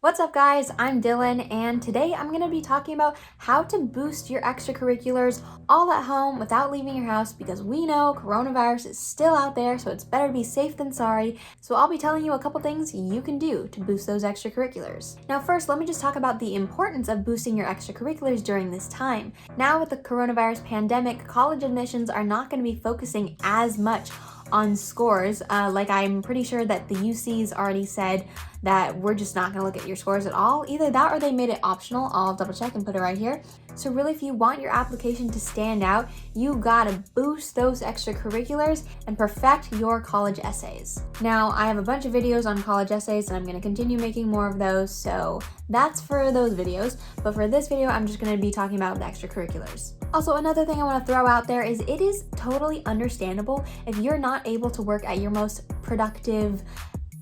What's up guys, I'm Dylan and today I'm going to be talking about how to boost your extracurriculars all at home without leaving your house because we know coronavirus is still out there, so it's better to be safe than sorry. So I'll be telling you a couple things you can do to boost those extracurriculars. Now first, let me just talk about the importance of boosting your extracurriculars during this time. Now with the coronavirus pandemic, college admissions are not going to be focusing as much on scores. Like I'm pretty sure that the UC's already said that we're just not going to look at your scores at all. Either that or they made it optional. I'll double check and put it right here. So really, if you want your application to stand out, you gotta boost those extracurriculars and perfect your college essays. Now, I have a bunch of videos on college essays and I'm gonna continue making more of those, so that's for those videos. But for this video, I'm just gonna be talking about the extracurriculars. Also, another thing I wanna throw out there is it is totally understandable if you're not able to work at your most productive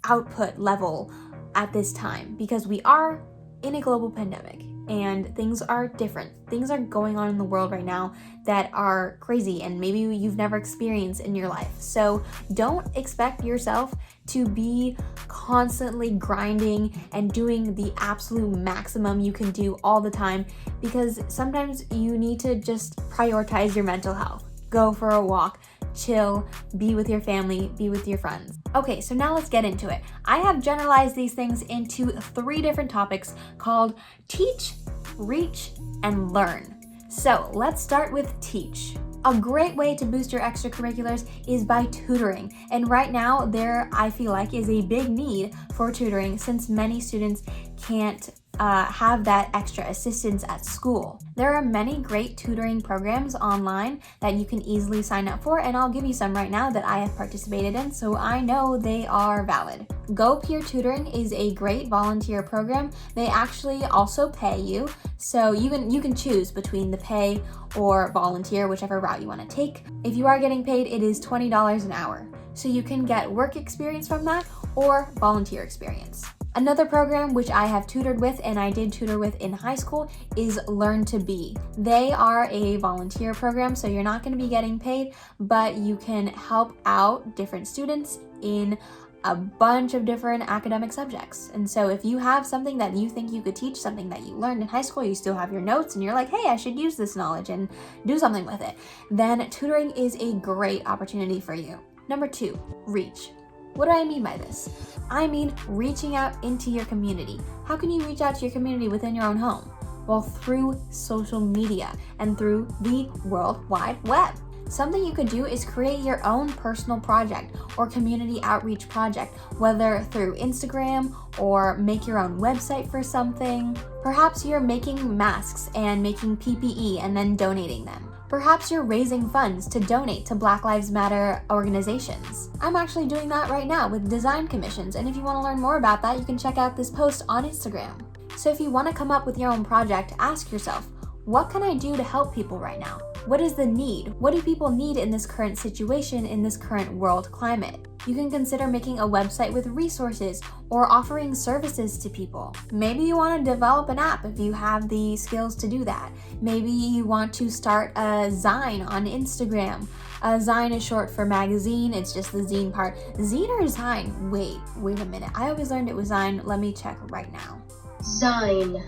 output level at this time, because we are in a global pandemic and things are different. Things are going on in the world right now that are crazy and maybe you've never experienced in your life. So don't expect yourself to be constantly grinding and doing the absolute maximum you can do all the time, because sometimes you need to just prioritize your mental health. Go for a walk, chill, be with your family, be with your friends. Okay, so now let's get into it. I have generalized these things into 3 different topics called teach, reach, and learn. So let's start with teach. A great way to boost your extracurriculars is by tutoring. And right now there, I feel like, is a big need for tutoring since many students can't have that extra assistance at school. There are many great tutoring programs online that you can easily sign up for, and I'll give you some right now that I have participated in, so I know they are valid. Go Peer Tutoring is a great volunteer program. They actually also pay you, so you can choose between the pay or volunteer, whichever route you want to take. If you are getting paid, it is $20 an hour. So you can get work experience from that or volunteer experience. Another program which I have tutored with and I did tutor with in high school is Learn to Be. They are a volunteer program, so you're not going to be getting paid, but you can help out different students in a bunch of different academic subjects. And so if you have something that you think you could teach, something that you learned in high school, you still have your notes and you're like, hey, I should use this knowledge and do something with it, then tutoring is a great opportunity for you. Number 2, reach. What do I mean by this? I mean reaching out into your community. How can you reach out to your community within your own home? Well, through social media and through the World Wide Web. Something you could do is create your own personal project or community outreach project, whether through Instagram or make your own website for something. Perhaps you're making masks and making PPE and then donating them. Perhaps you're raising funds to donate to Black Lives Matter organizations. I'm actually doing that right now with design commissions, and if you want to learn more about that, you can check out this post on Instagram. So if you want to come up with your own project, ask yourself, what can I do to help people right now? What is the need? What do people need in this current situation, in this current world climate? You can consider making a website with resources or offering services to people. Maybe you want to develop an app if you have the skills to do that. Maybe you want to start a Zine on Instagram. A Zine is short for magazine, it's just the zine part. Zine or Zine? Wait a minute. I always learned it was Zine. Let me check right now. Zine.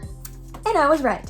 And I was right.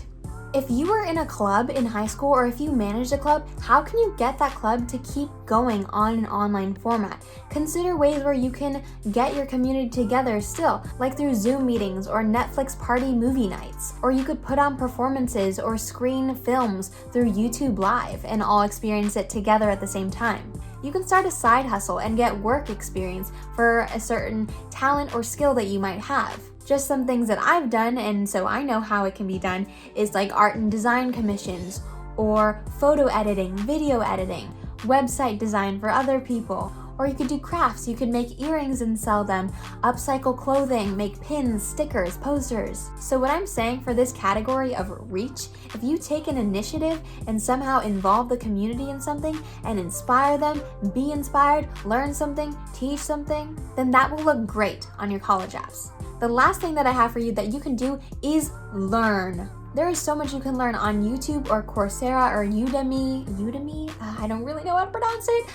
If you were in a club in high school or if you managed a club, how can you get that club to keep going on an online format? Consider ways where you can get your community together still, like through Zoom meetings or Netflix party movie nights. Or you could put on performances or screen films through YouTube Live and all experience it together at the same time. You can start a side hustle and get work experience for a certain talent or skill that you might have. Just some things that I've done, and so I know how it can be done, is like art and design commissions, or photo editing, video editing, website design for other people. Or you could do crafts. You could make earrings and sell them, upcycle clothing, make pins, stickers, posters. So what I'm saying for this category of reach, if you take an initiative and somehow involve the community in something and inspire them, be inspired, learn something, teach something, then that will look great on your college apps. The last thing that I have for you that you can do is learn. There is so much you can learn on YouTube or Coursera or Udemy, I don't really know how to pronounce it,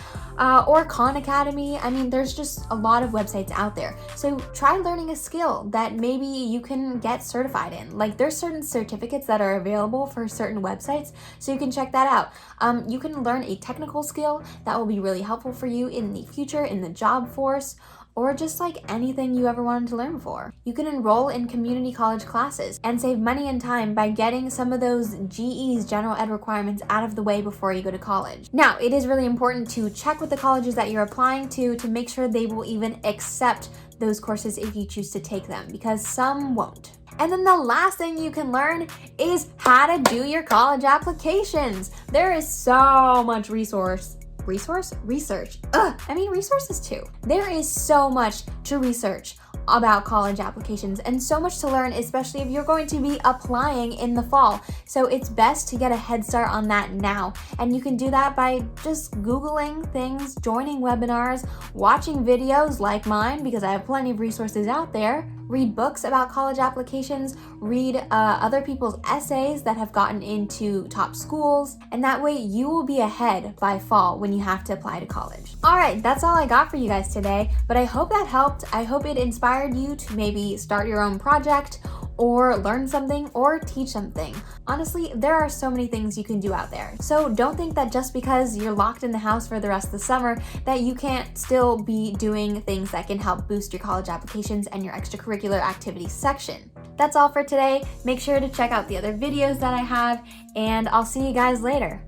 or Khan Academy. I mean, there's just a lot of websites out there. So try learning a skill that maybe you can get certified in. Like there's certain certificates that are available for certain websites, so you can check that out. You can learn a technical skill that will be really helpful for you in the future, in the job force, or just like anything you ever wanted to learn before. You can enroll in community college classes and save money and time by getting some of those GE's general ed requirements out of the way before you go to college. Now, it is really important to check with the colleges that you're applying to make sure they will even accept those courses if you choose to take them, because some won't. And then the last thing you can learn is how to do your college applications. There is so much research. Resources too. There is so much to research about college applications and so much to learn, especially if you're going to be applying in the fall. So it's best to get a head start on that now. And you can do that by just Googling things, joining webinars, watching videos like mine, because I have plenty of resources out there. Read books about college applications, read other people's essays that have gotten into top schools, and that way you will be ahead by fall when you have to apply to college. All right, that's all I got for you guys today, but I hope that helped. I hope it inspired you to maybe start your own project or learn something or teach something. Honestly, there are so many things you can do out there. So don't think that just because you're locked in the house for the rest of the summer that you can't still be doing things that can help boost your college applications and your extracurricular activities section. That's all for today. Make sure to check out the other videos that I have, and I'll see you guys later.